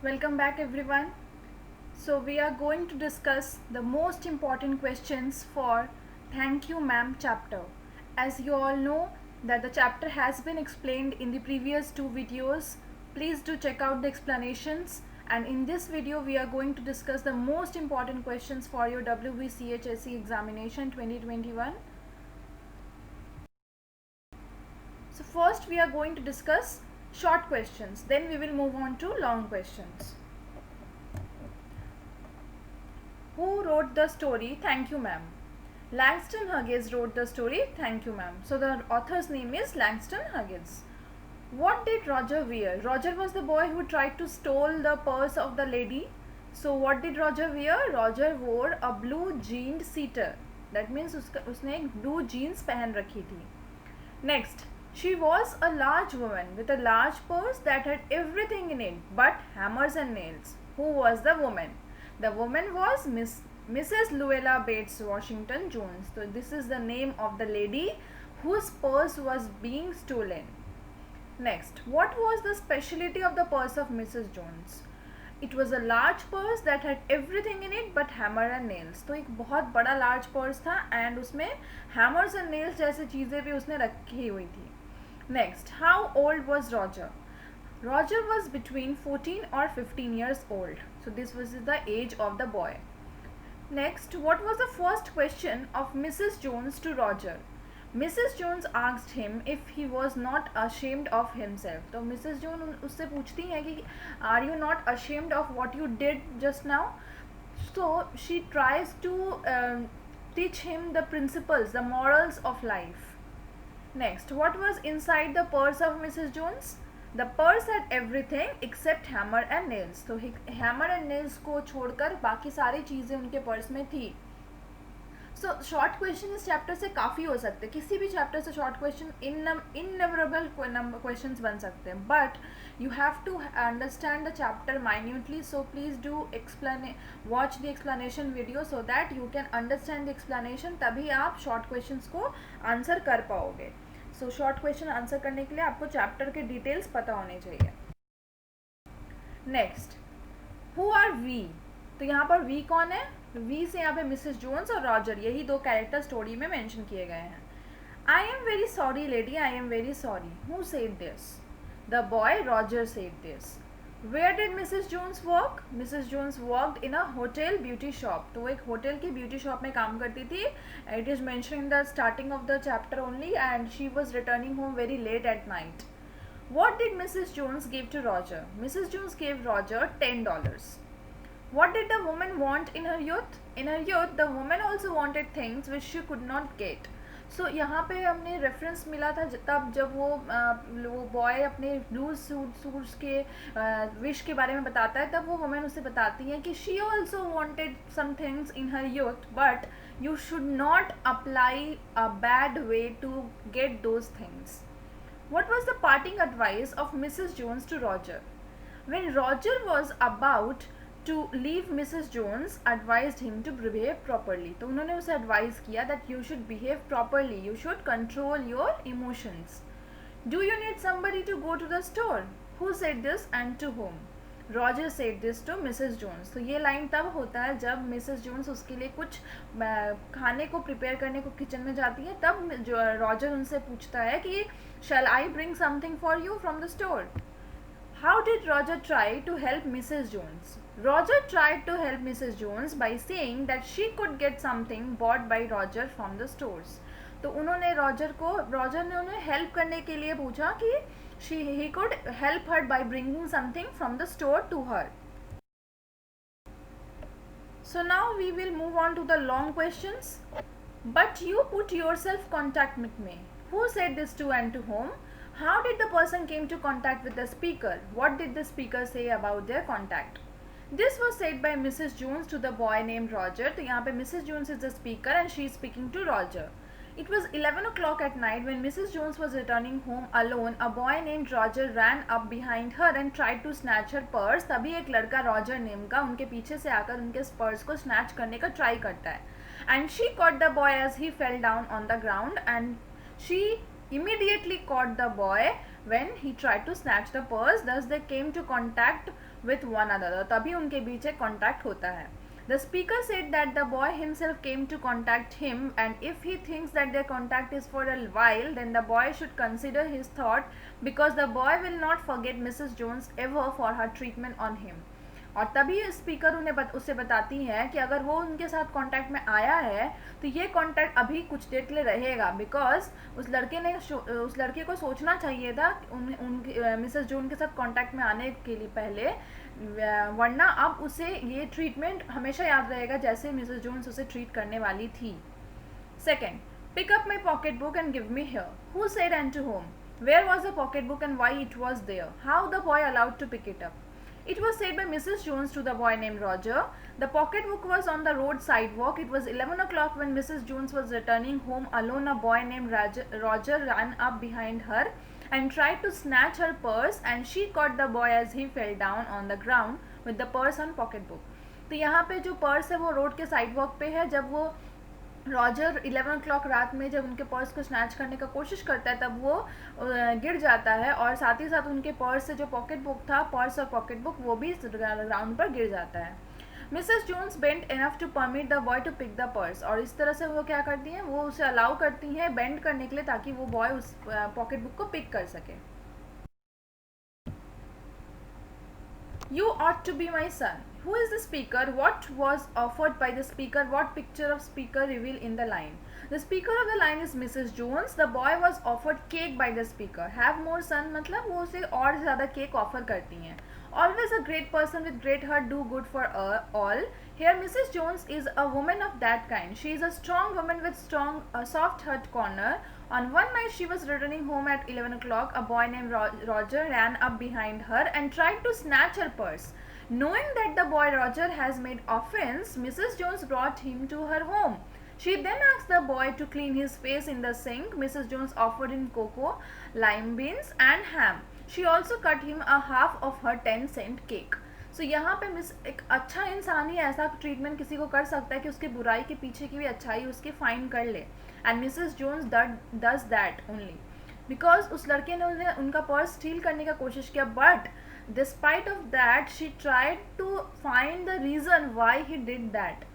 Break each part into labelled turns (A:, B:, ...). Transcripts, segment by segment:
A: Welcome back everyone. So we are going to discuss the most important questions for Thank You Ma'am chapter. As you all know that the chapter has been explained in the previous two videos. Please do check out the explanations, and in this video we are going to discuss the most important questions for your WBCHSE examination 2021. So first we are going to discuss short questions, then we will move on to long questions. Who wrote the story Thank You Ma'am? Langston Hughes wrote the story Thank You Ma'am. So the author's name is Langston Hughes. What did Roger wear? Roger was the boy who tried to steal the purse of the lady. So what did Roger wear? Roger wore a blue jeaned seater. That means उसने एक blue jeans पहन रखी थी. Next, she was a large woman with a large purse that had everything in it but hammers and nails. Who was the woman? The woman was Mrs. Luella Bates Washington Jones. So this is the name of the lady whose purse was being stolen. Next, what was the specialty of the purse of Mrs. Jones? It was a large purse that had everything in it but hammer and nails. तो एक बहुत बड़ा large purse था and उसमें hammers and nails जैसे चीज़ें भी उसने रखी हुई थी. Next, how old was Roger? Roger was between 14 or 15 years old. So this was the age of the boy. Next, what was the first question of Mrs. Jones to Roger? Mrs. Jones asked him if he was not ashamed of himself. तो Mrs. Jones उससे पूछती हैं कि are you not ashamed of what you did just now? So she tries to teach him the principles, the morals of life. Next, what was inside the purse of Mrs. Jones? The purse had everything except hammer and nails. तो hammer and nails को छोड़कर बाकी सारी चीज़ें उनके purse में थी. So short question इस चैप्टर से काफ़ी हो सकते हैं. किसी भी चैप्टर से शॉर्ट क्वेश्चन इननंबरेबल क्वेश्चंस बन सकते हैं, but you have to understand the chapter minutely. So please do watch the explanation video so that you can understand the explanation. तभी आप शॉर्ट क्वेश्चंस को आंसर कर पाओगे. सो शॉर्ट क्वेश्चन आंसर करने के लिए आपको चैप्टर के डिटेल्स पता होने चाहिए. Next, who are we? तो यहाँ पर वी कौन है? वी से यहाँ पे मिसेस जोन्स और रॉजर, यही दो कैरेक्टर स्टोरी में मेंशन किए गए हैं. I am very sorry lady, I am very sorry. Who said this? The boy Roger said this. Where did Mrs Jones work? Mrs Jones worked in a hotel beauty shop. तो वो एक hotel की beauty shop में काम करती थी. It is mention in the starting of the chapter only and she was returning home very late at night. What did Mrs. Jones give to Roger? Mrs. Jones gave Roger $10. What did the woman want in her youth? In her youth, the woman also wanted things which she could not get. So यहाँ पे हमने reference मिला था तब जब वो boy अपने blue suits के विश के बारे में बताता है, तब वो वुमेन उसे बताती है कि she also wanted some things in her youth but you should not apply a bad way to get those things. What was the parting advice of Mrs. Jones to Roger? When Roger was about to leave, Mrs. Jones advised him to behave properly. तो उन्होंने उसे advise किया that you should behave properly, you should control your emotions. Do you need somebody to go to the store? Who said this and to whom? Roger said this to Mrs. Jones. तो ये line तब होता है जब Mrs Jones उसके लिए कुछ खाने को प्रिपेयर करने को किचन में जाती है, तब रॉजर उनसे पूछता है कि shall I bring something for you from the store? How did Roger try to help Mrs. Jones? Roger tried to help Mrs. Jones by saying that she could get something bought by Roger from the stores. तो उन्होंने Roger ने उन्हें help करने के लिए पूछा कि he could help her by bringing something from the store to her. So now we will move on to the long questions. But you put yourself contact with me. Who said this to and to whom? How did the person came to contact with the speaker? What did the speaker say about their contact? This was said by Mrs. Jones to the boy named Roger. तो यहाँ पे Mrs. Jones is the speaker and she is speaking to Roger. It was 11 o'clock at night when Mrs. Jones was returning home alone. A boy named Roger ran up behind her and tried to snatch her purse. तभी एक लड़का Roger name का उनके पीछे से आकर उनके purse को स्नैच करने का ट्राई करता है. And she caught the boy as he fell down on the ground, and she immediately caught the boy when he tried to snatch the purse. Thus they came to contact with one another, तभी उनके बीच एक contact होता है. The speaker said that the boy himself came to contact him, and if he thinks that their contact is for a while, then the boy should consider his thought, because the boy will not forget Mrs. Jones ever for her treatment on him. और तभी speaker उससे बताती है कि अगर वो उनके साथ कांटेक्ट में आया है तो ये कांटेक्ट अभी कुछ देर के लिए रहेगा, बिकॉज उस लड़के को सोचना चाहिए था मिसेस जून के साथ कांटेक्ट में आने के लिए पहले, वरना अब उसे ये ट्रीटमेंट हमेशा याद रहेगा जैसे मिसेस जून्स उसे ट्रीट करने वाली थी. Second, pick up my pocket book and give me here. Who said and to home? Where was the pocket book and why it was there? How the boy allowed to pick it up? It was said by Mrs. Jones to the boy named Roger. The pocketbook was on the road sidewalk. It was 11 o'clock when Mrs. Jones was returning home alone. A boy named Roger ran up behind her and tried to snatch her purse, and she caught the boy as he fell down on the ground with the purse and pocketbook. तो यहाँ पे जो purse है वो road के sidewalk पे है. जब वो रॉजर 11 o'clock रात में जब उनके पर्स को स्नैच करने का कोशिश करता है तब वो गिर जाता है, और साथ ही साथ उनके पर्स से जो पॉकेट बुक था, पर्स और पॉकेट बुक, वो भी ग्राउंड पर गिर जाता है. Mrs Jones bent enough to permit the boy to pick the purse. और इस तरह से वो क्या करती हैं, वो उसे अलाउ करती हैं बेंड करने के लिए ताकि वो बॉय उस पॉकेट बुक को पिक कर सके. You ought to be my son. Who is the speaker? What was offered by the speaker? What picture of speaker revealed in the line? The speaker of the line is Mrs. Jones. The boy was offered cake by the speaker. Have more son मतलब वो उसे और ज़्यादा cake offer करती हैं. Always a great person with great heart do good for all. Here Mrs. Jones is a woman of that kind. She is a strong woman with soft heart corner. On one night she was returning home at 11 o'clock. A boy named Roger ran up behind her and tried to snatch her purse. Knowing that the boy Roger has made offense, Mrs. Jones brought him to her home. She then asked the boy to clean his face in the sink. Mrs. Jones offered him cocoa, lime beans and ham. She also cut him a half of her 10-cent cake. So यहाँ पे एक अच्छा इंसान ही ऐसा treatment किसी को कर सकता है कि उसके बुराई के पीछे की भी अच्छाई उसकी फाइन कर ले. And Mrs Jones does that only because उस लड़के ने उनका पर्स स्टील करने का कोशिश किया, but despite of that she tried to find the reason why he did that.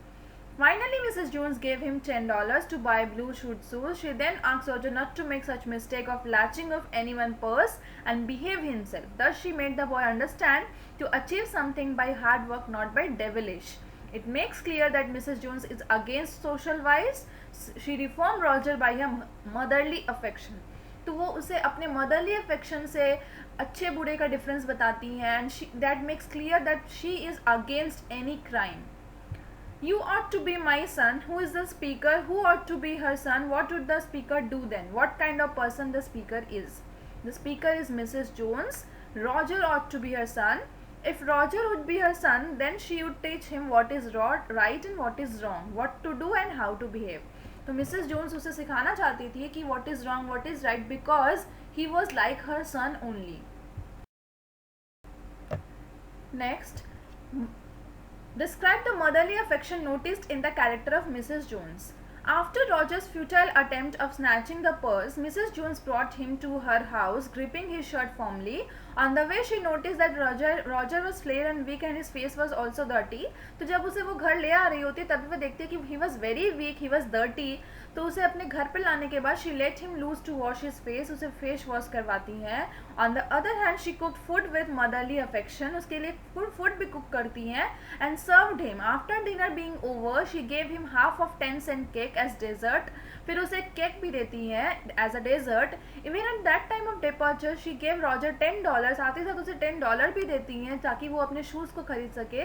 A: Finally, Mrs. Jones gave him $10 to buy blue suede shoes. She then asked Roger not to make such mistake of latching of anyone's purse and behave himself. Thus, she made the boy understand to achieve something by hard work, not by devilish. It makes clear that Mrs. Jones is against social vice. She reformed Roger by her motherly affection. तो वो उसे अपने motherly affection से अच्छे बुरे का difference बताती हैं, and that makes clear that she is against any crime. You ought to be my son. Who is the speaker? Who ought to be her son? What would the speaker do then? What kind of person the speaker is? The speaker is Mrs. Jones. Roger ought to be her son. If Roger would be her son, then she would teach him what is right and what is wrong, what to do and how to behave. तो Mrs Jones उसे सिखाना चाहती थी कि what is wrong, what is right, because he was like her son only. Next, describe the motherly affection noticed in the character of Mrs. Jones. After Roger's futile attempt of snatching the purse, Mrs. Jones brought him to her house, gripping his shirt firmly. On the way, she noticed that Roger was frail and weak, and his face was also dirty. तो जब उसे वो घर ले आ रही होती है तभी वो देखती है कि he was very weak, he was dirty. तो उसे अपने घर पे लाने के बाद she let him loose to wash his face. उसे फेस वॉश करवाती हैं. On the other hand, she cooked food with motherly affection. उसके लिए food भी cook करती हैं and served him. After dinner being over, she gave him half of 10-cent cake as dessert. फिर उसे केक भी देती हैं as a dessert. Even at that time of departure, she gave Roger $10. साथ ही साथ उसे $10 भी देती हैं ताकि वो अपने शूज़ को खरीद सके.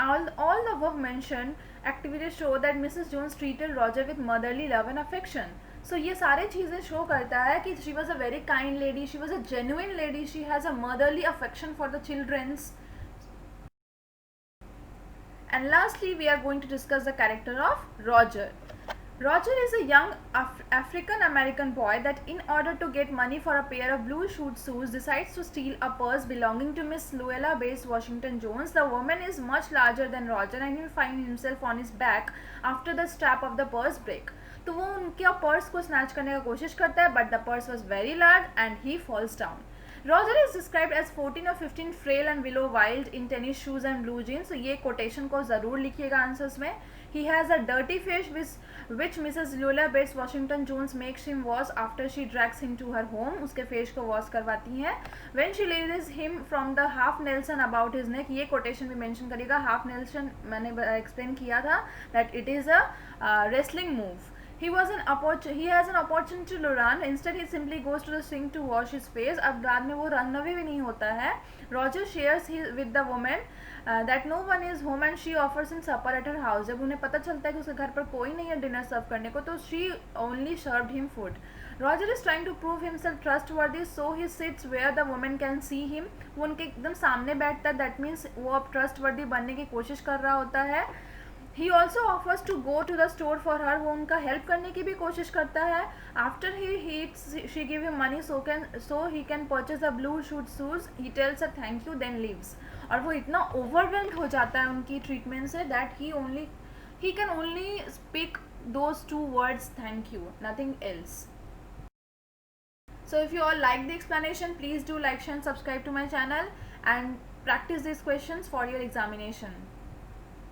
A: All the above mentioned activities show that Mrs. Jones treated Roger with motherly love and affection. So ये सारे चीज़ें शो करता है कि she was a very kind lady, she was a genuine lady, she has a motherly affection for the children's. And lastly, we are going to discuss the character of Roger. Roger is a young African-American boy that in order to get money for a pair of blue suede shoes decides to steal a purse belonging to Miss Luella Bates Washington Jones. The woman is much larger than Roger and he'll find himself on his back after the strap of the purse break. तो वो उनके purse को snatch करने का कोशिश करता है, but the purse was very large and he falls down. Roger is described as 14 or 15, frail and willow wild in tennis shoes and blue jeans. So ये quotation को ज़रूर लिखिएगा आंसर्स में. He has a dirty face which Mrs. Lola Bates Washington Jones makes him wash after she drags him to her home. उसके face को wash करवाती हैं. When she releases him from the half Nelson about his neck, ये quotation भी mention करेगा. half Nelson मैंने explain किया था that it is a wrestling move. He has an opportunity to run. Instead, he simply goes to the sink to wash his face. अब बाद में वो रनवे भी नहीं होता है. Roger shares with the woman that no one is home and she offers him supper at her house. जब उन्हें पता चलता है कि उसके घर पर कोई नहीं है डिनर सर्व करने को, तो she only served him food. Roger is trying to prove himself trustworthy, so he sits where the woman can see him. वो उनके एकदम सामने बैठता है. That means वो अब trustworthy बनने की कोशिश कर रहा होता है. He also offers to go to the store for her. वो उनका हेल्प करने की भी कोशिश करता है. After he eats, she give him money so he can purchase the blue shoes. He tells her thank you, then leaves. और वो इतना overwhelmed हो जाता है उनकी ट्रीटमेंट से that he can only speak those 2 words, thank you, nothing else. So if you all like the explanation, please do like, share and subscribe to my channel and practice these questions for your examination.